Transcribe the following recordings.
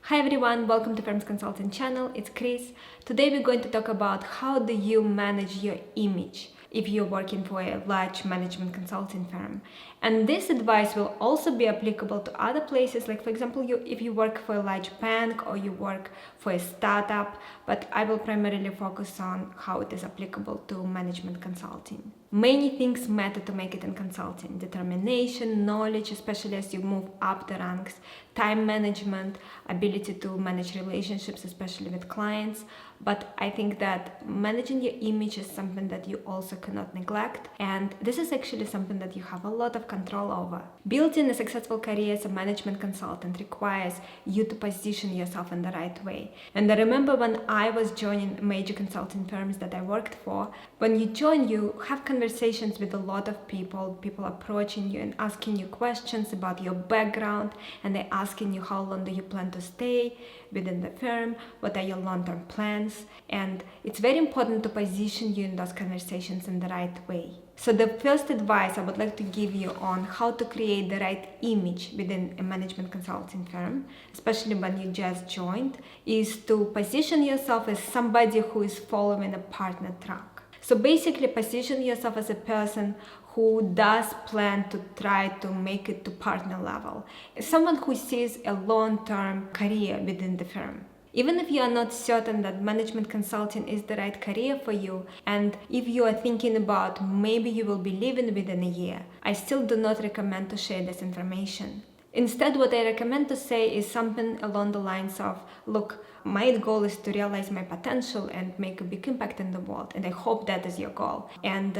Hi everyone, welcome to Firms Consulting channel. It's Chris. Today we're going to talk about how do you manage your image if you're working for a large management consulting firm. And this advice will also be applicable to other places, like for example, if you work for a large bank or you work for a startup, but I will primarily focus on how it is applicable to management consulting. Many things matter to make it in consulting: determination, knowledge, especially as you move up the ranks, time management, ability to manage relationships, especially with clients. But I think that managing your image is something that you also cannot neglect, and this is actually something that you have a lot of control over. Building a successful career as a management consultant requires you to position yourself in the right way. And I remember when I was joining major consulting firms that I worked for, when you join, you have conversations with a lot of people approaching you and asking you questions about your background, and they're asking you how long do you plan to stay within the firm, what are your long-term plans, and it's very important to position you in those conversations in the right way. So the first advice I would like to give you on how to create the right image within a management consulting firm, especially when you just joined, is to position yourself as somebody who is following a partner track. So basically position yourself as a person who does plan to try to make it to partner level. Someone who sees a long-term career within the firm. Even if you are not certain that management consulting is the right career for you, and if you are thinking about maybe you will be leaving within a year, I still do not recommend to share this information. Instead, what I recommend to say is something along the lines of, look, my goal is to realize my potential and make a big impact in the world, and I hope that is your goal. And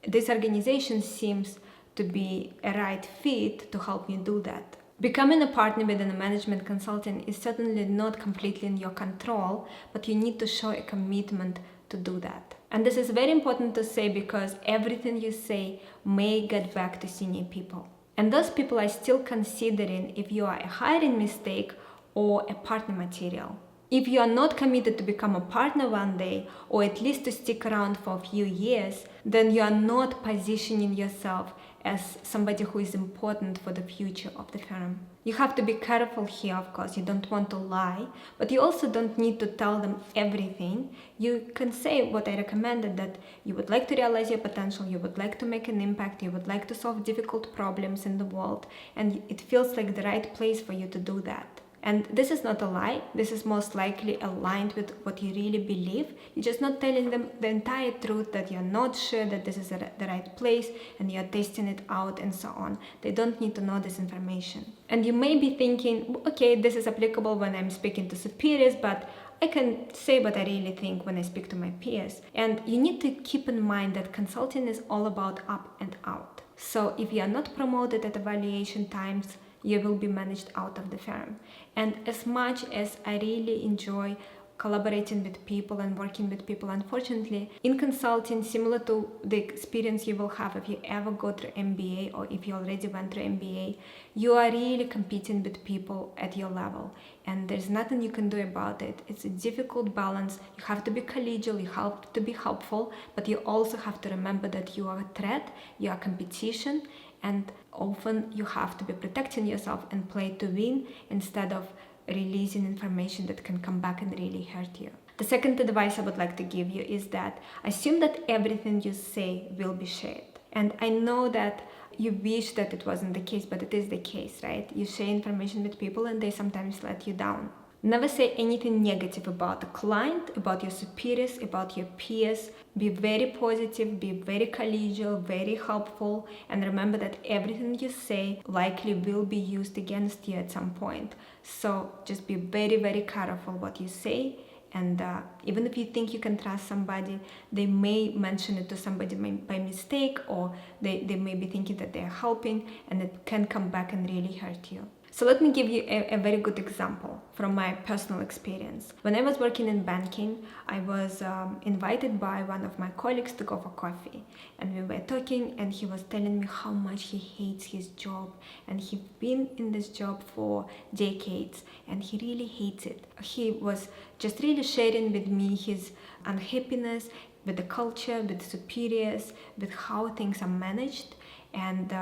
this organization seems to be a right fit to help me do that. Becoming a partner within a management consulting is certainly not completely in your control, but you need to show a commitment to do that. And this is very important to say because everything you say may get back to senior people. And those people are still considering if you are a hiring mistake or a partner material. If you are not committed to become a partner one day, or at least to stick around for a few years, then you are not positioning yourself as somebody who is important for the future of the firm. You have to be careful here, of course. You don't want to lie, but you also don't need to tell them everything. You can say what I recommended, that you would like to realize your potential, you would like to make an impact, you would like to solve difficult problems in the world, and it feels like the right place for you to do that. And this is not a lie. This is most likely aligned with what you really believe. You're just not telling them the entire truth, that you're not sure that this is the right place and you're testing it out and so on. They don't need to know this information. And you may be thinking, okay, this is applicable when I'm speaking to superiors, but I can say what I really think when I speak to my peers. And you need to keep in mind that consulting is all about up and out. So if you are not promoted at evaluation times, you will be managed out of the firm. And as much as I really enjoy collaborating with people and working with people, unfortunately, in consulting, similar to the experience you will have if you ever go through MBA or if you already went through MBA, you are really competing with people at your level. And there's nothing you can do about it. It's a difficult balance. You have to be collegial, you have to be helpful, but you also have to remember that you are a threat, you are competition, and often you have to be protecting yourself and play to win instead of releasing information that can come back and really hurt you. The second advice I would like to give you is that assume that everything you say will be shared. And I know that you wish that it wasn't the case, but it is the case, right? You share information with people and they sometimes let you down. Never say anything negative about the client, about your superiors, about your peers. Be very positive, be very collegial, very helpful, and remember that everything you say likely will be used against you at some point. So just be very, very careful what you say. And even if you think you can trust somebody, they may mention it to somebody by mistake, or they may be thinking that they're helping, and it can come back and really hurt you. So let me give you a very good example from my personal experience. When I was working in banking, I was invited by one of my colleagues to go for coffee. And we were talking, and he was telling me how much he hates his job. And he's been in this job for decades, and he really hates it. He was just really sharing with me his unhappiness with the culture, with the superiors, with how things are managed. And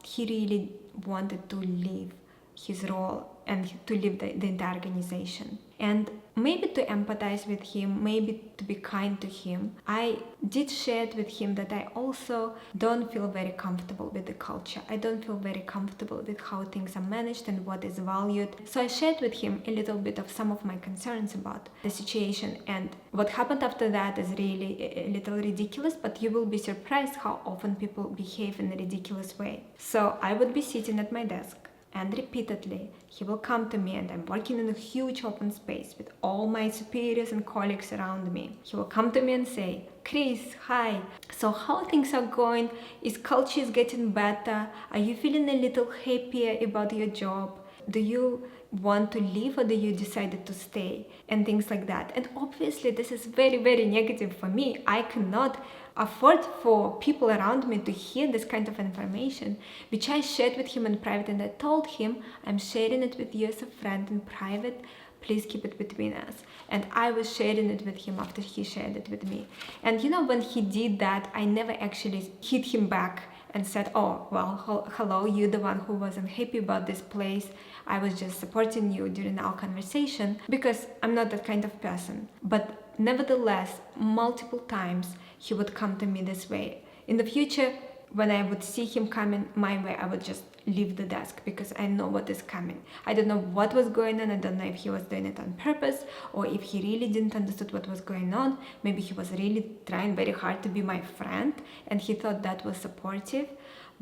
he really wanted to leave his role and to leave the entire organization. And maybe to empathize with him, maybe to be kind to him, I did share it with him that I also don't feel very comfortable with the culture. I don't feel very comfortable with how things are managed and what is valued. So I shared with him a little bit of some of my concerns about the situation. And what happened after that is really a little ridiculous, but you will be surprised how often people behave in a ridiculous way. So I would be sitting at my desk, and repeatedly he will come to me, and I'm working in a huge open space with all my superiors and colleagues around me. He will come to me and say, Chris, hi, so how things are going? Is culture is getting better? Are you feeling a little happier about your job? Do you want to leave or do you decided to stay? And things like that. And obviously this is very, very negative for me. I cannot afford for people around me to hear this kind of information, which I shared with him in private, and I told him, I'm sharing it with you as a friend in private, please keep it between us. And I was sharing it with him after he shared it with me. And when he did that, I never actually hit him back and said, oh, well, hello, you're the one who wasn't happy about this place. I was just supporting you during our conversation, because I'm not that kind of person. But nevertheless, multiple times he would come to me this way. In the future, when I would see him coming my way, I would just leave the desk, because I know what is coming. I don't know what was going on. I don't know if he was doing it on purpose or if he really didn't understand what was going on. Maybe he was really trying very hard to be my friend and he thought that was supportive.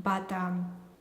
But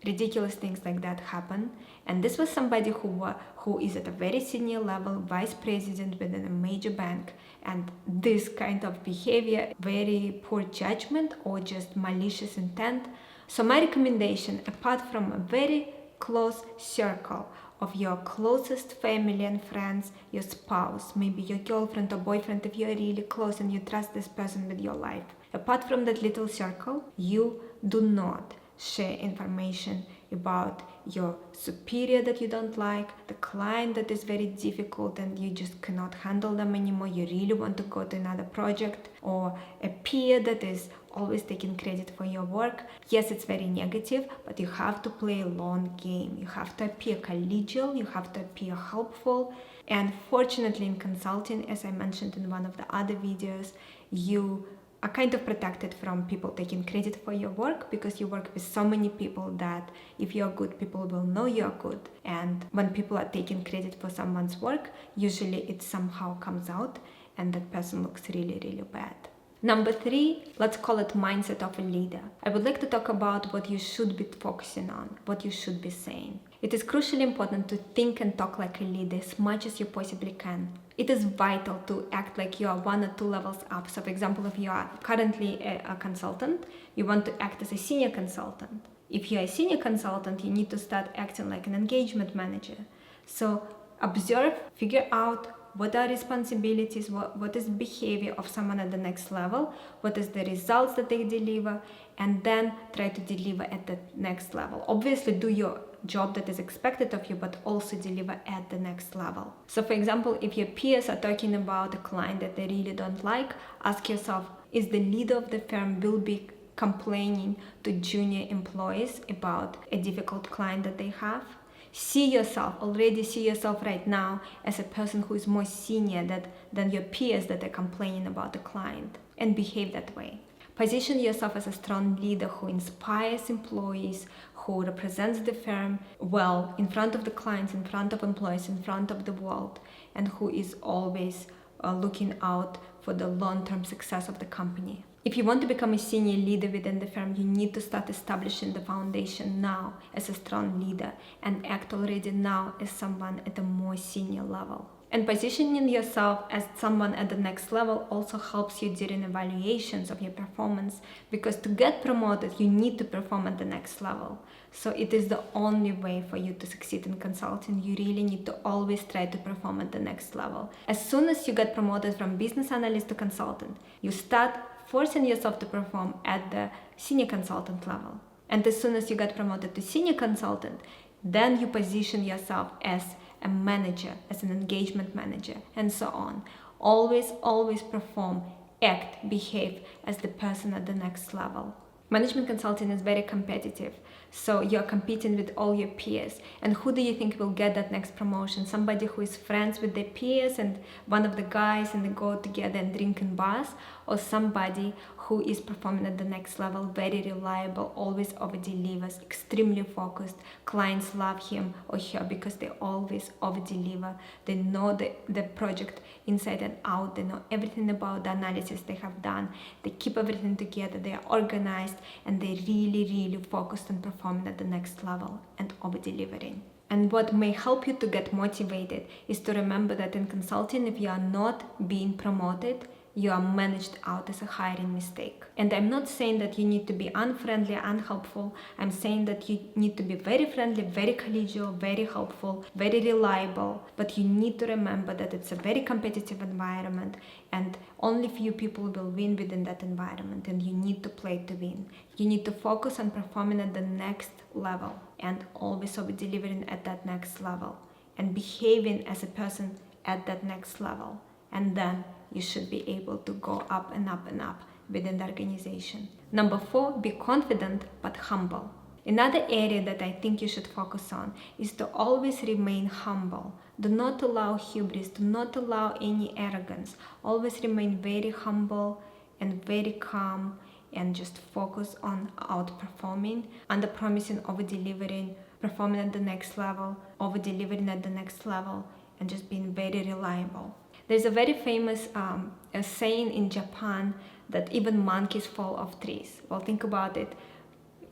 ridiculous things like that happen. And this was somebody who is at a very senior level, vice president within a major bank. And this kind of behavior, very poor judgment or just malicious intent. So my recommendation, apart from a very close circle of your closest family and friends, your spouse, maybe your girlfriend or boyfriend if you're really close and you trust this person with your life, apart from that little circle, you do not share information about your superior that you don't like, the client that is very difficult and you just cannot handle them anymore, you really want to go to another project, or a peer that is always taking credit for your work. Yes, it's very negative, but you have to play a long game. You have to appear collegial, you have to appear helpful. And fortunately in consulting, as I mentioned in one of the other videos, you are kind of protected from people taking credit for your work, because you work with so many people that if you're good, people will know you're good. And when people are taking credit for someone's work, usually it somehow comes out and that person looks really, really bad. Number 3, let's call it mindset of a leader. I would like to talk about what you should be focusing on, what you should be saying. It is crucially important to think and talk like a leader as much as you possibly can. It is vital to act like you are 1 or 2 levels up. So for example, if you are currently a consultant, you want to act as a senior consultant. If you are a senior consultant, you need to start acting like an engagement manager. So observe, figure out what are responsibilities, what is behavior of someone at the next level, what is the results that they deliver, and then try to deliver at the next level. Obviously do your job that is expected of you, but also deliver at the next level. So for example, if your peers are talking about a client that they really don't like, ask yourself, is the leader of the firm will be complaining to junior employees about a difficult client that they have? Already see yourself right now as a person who is more senior than your peers that are complaining about the client, and behave that way. Position yourself as a strong leader who inspires employees, who represents the firm well in front of the clients, in front of employees, in front of the world, and who is always looking out for the long-term success of the company. If you want to become a senior leader within the firm, you need to start establishing the foundation now as a strong leader and act already now as someone at a more senior level. And positioning yourself as someone at the next level also helps you during evaluations of your performance, because to get promoted, you need to perform at the next level. So it is the only way for you to succeed in consulting. You really need to always try to perform at the next level. As soon as you get promoted from business analyst to consultant, you start forcing yourself to perform at the senior consultant level. And as soon as you get promoted to senior consultant, then you position yourself as a manager, as an engagement manager, and so on. Always perform, act, behave as the person at the next level. Management consulting is very competitive. So you're competing with all your peers. And who do you think will get that next promotion? Somebody who is friends with their peers and one of the guys and they go together and drink in bars? Or somebody who is performing at the next level, very reliable, always over delivers, extremely focused. Clients love him or her because they always over deliver. They know the project inside and out. They know everything about the analysis they have done. They keep everything together. They are organized and they really focused on performing at the next level and over delivering. And what may help you to get motivated is to remember that in consulting, if you are not being promoted, you are managed out as a hiring mistake. And I'm not saying that you need to be unfriendly, unhelpful. I'm saying that you need to be very friendly, very collegial, very helpful, very reliable. But you need to remember that it's a very competitive environment and only few people will win within that environment, and you need to play to win. You need to focus on performing at the next level and always over delivering at that next level and behaving as a person at that next level. And then you should be able to go up and up and up within the organization. Number 4, be confident but humble. Another area that I think you should focus on is to always remain humble. Do not allow hubris, do not allow any arrogance. Always remain very humble and very calm and just focus on outperforming, under-promising, over-delivering, performing at the next level, over-delivering at the next level, and just being very reliable. There's a very famous saying in Japan that even monkeys fall off trees. Well, think about it.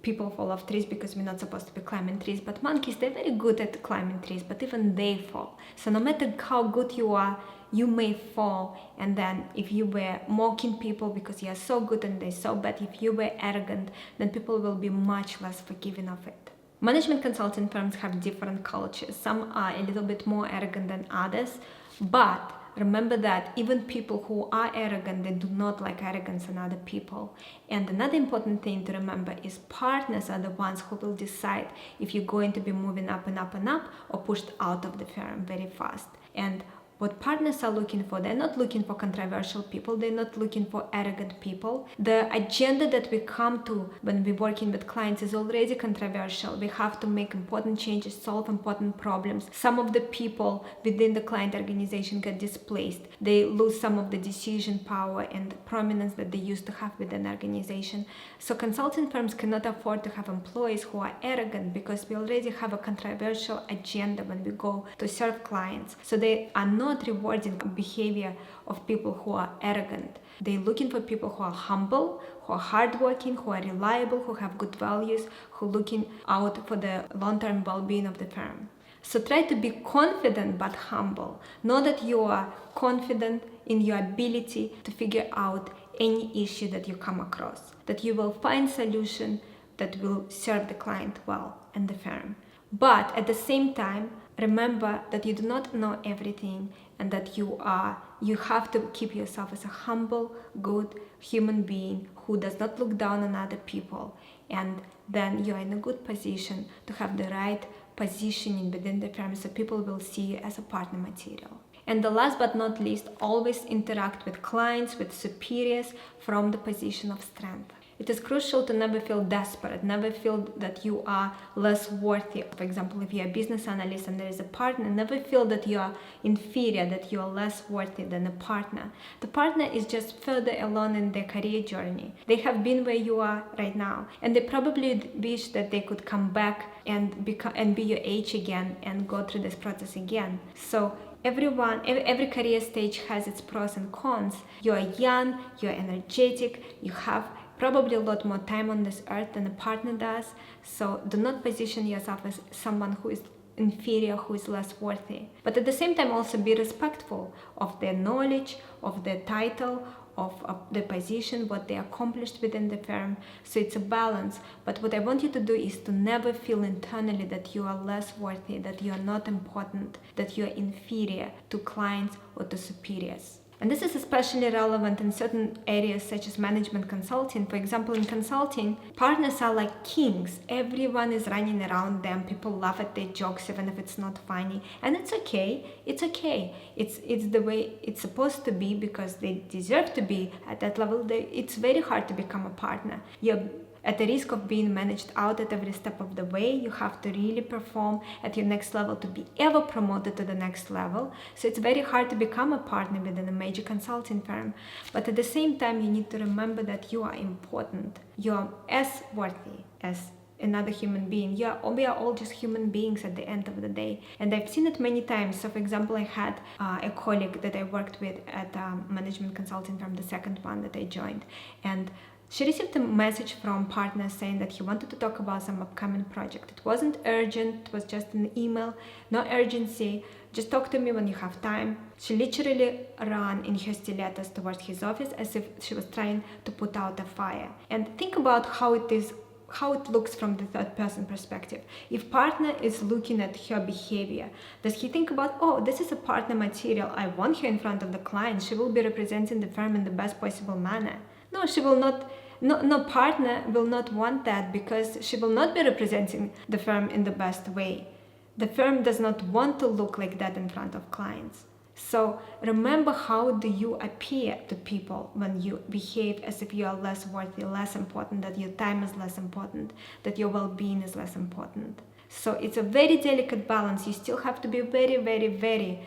People fall off trees because we're not supposed to be climbing trees, but monkeys, they're very good at climbing trees, but even they fall. So no matter how good you are, you may fall. And then if you were mocking people because you are so good and they're so bad, if you were arrogant, then people will be much less forgiving of it. Management consulting firms have different cultures. Some are a little bit more arrogant than others, but remember that even people who are arrogant, they do not like arrogance in other people. And another important thing to remember is partners are the ones who will decide if you're going to be moving up and up and up or pushed out of the firm very fast. And what partners are looking for, they're not looking for controversial people, they're not looking for arrogant people. The agenda that we come to when we're working with clients is already controversial. We have to make important changes, solve important problems. Some of the people within the client organization get displaced. They lose some of the decision power and prominence that they used to have within the organization. So consulting firms cannot afford to have employees who are arrogant because we already have a controversial agenda when we go to serve clients. So they are not rewarding behavior of people who are arrogant. They're looking for people who are humble, who are hardworking, who are reliable, who have good values, who are looking out for the long-term well-being of the firm. So try to be confident but humble. Know that you are confident in your ability to figure out any issue that you come across, that you will find solution that will serve the client well and the firm. But at the same time, remember that you do not know everything and that you have to keep yourself as a humble, good human being who does not look down on other people. And then you're in a good position to have the right positioning within the firm so people will see you as a partner material. And the last but not least, always interact with clients, with superiors from the position of strength. It is crucial to never feel desperate, never feel that you are less worthy. For example, if you're a business analyst and there is a partner, never feel that you are inferior, that you are less worthy than a partner. The partner is just further along in their career journey. They have been where you are right now, and they probably wish that they could come back and be your age again and go through this process again. So every career stage has its pros and cons. You are young, you are energetic, you have probably a lot more time on this earth than a partner does. So do not position yourself as someone who is inferior, who is less worthy. But at the same time, also be respectful of their knowledge, of their title, of the position, what they accomplished within the firm. So it's a balance. But what I want you to do is to never feel internally that you are less worthy, that you are not important, that you are inferior to clients or to superiors. And this is especially relevant in certain areas such as management consulting. For example, in consulting, partners are like kings. Everyone is running around them. People laugh at their jokes even if it's not funny. And it's okay. It's okay. It's the way it's supposed to be because they deserve to be at that level. It's very hard to become a partner. You're at the risk of being managed out at every step of the way. You have to really perform at your next level to be ever promoted to the next level. So it's very hard to become a partner within a major consulting firm. But at the same time, you need to remember that you are important. You are as worthy as another human being. We are all just human beings at the end of the day. And I've seen it many times. So for example, I had a colleague that I worked with at a management consulting firm, the second one that I joined. And she received a message from partners saying that he wanted to talk about some upcoming project. It wasn't urgent, it was just an email, no urgency. Just talk to me when you have time. She literally ran in her stilettos towards his office as if she was trying to put out a fire. And think about how it looks from the third person perspective. If partner is looking at her behavior, does he think about, oh, this is a partner material, I want her in front of the client, she will be representing the firm in the best possible manner? No, she will not. No partner will not want that, because she will not be representing the firm in the best way. The firm does not want to look like that in front of clients. So remember, how do you appear to people when you behave as if you are less worthy, less important, that your time is less important, that your well-being is less important. So it's a very delicate balance. You still have to be very, very, very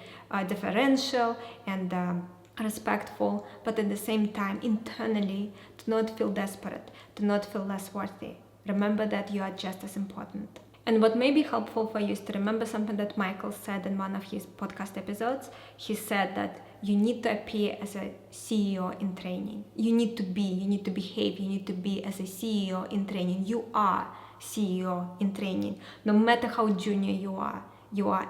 differential and respectful, but at the same time, internally, to not feel desperate, to not feel less worthy. Remember that you are just as important. And what may be helpful for you is to remember something that Michael said in one of his podcast episodes. He said that you need to appear as a CEO in training. You need to behave, you need to be as a CEO in training. You are CEO in training. No matter how junior you are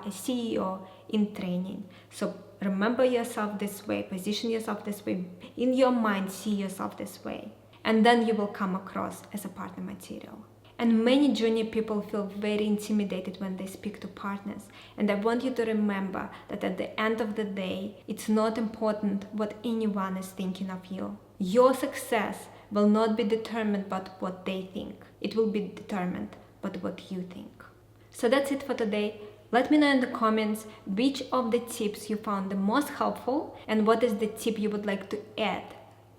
a CEO in training. So remember yourself this way, position yourself this way, in your mind see yourself this way, and then you will come across as a partner material. And many junior people feel very intimidated when they speak to partners. And I want you to remember that at the end of the day, it's not important what anyone is thinking of you. Your success will not be determined by what they think. It will be determined by what you think. So that's it for today. Let me know in the comments which of the tips you found the most helpful, and what is the tip you would like to add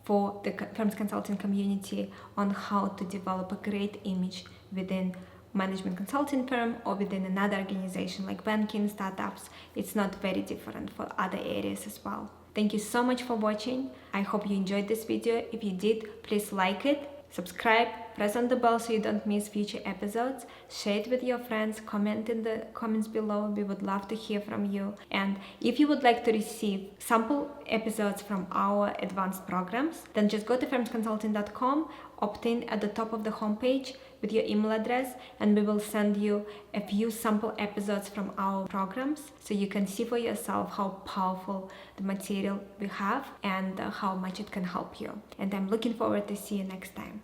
for the firms consulting community on how to develop a great image within management consulting firm or within another organization like banking, startups. It's not very different for other areas as well. Thank you so much for watching. I hope you enjoyed this video. If you did, please like it, subscribe, press on the bell so you don't miss future episodes, share it with your friends, comment in the comments below. We would love to hear from you. And if you would like to receive sample episodes from our advanced programs, then just go to firmsconsulting.com, opt in at the top of the homepage with your email address, and we will send you a few sample episodes from our programs so you can see for yourself how powerful the material we have and how much it can help you. And I'm looking forward to see you next time.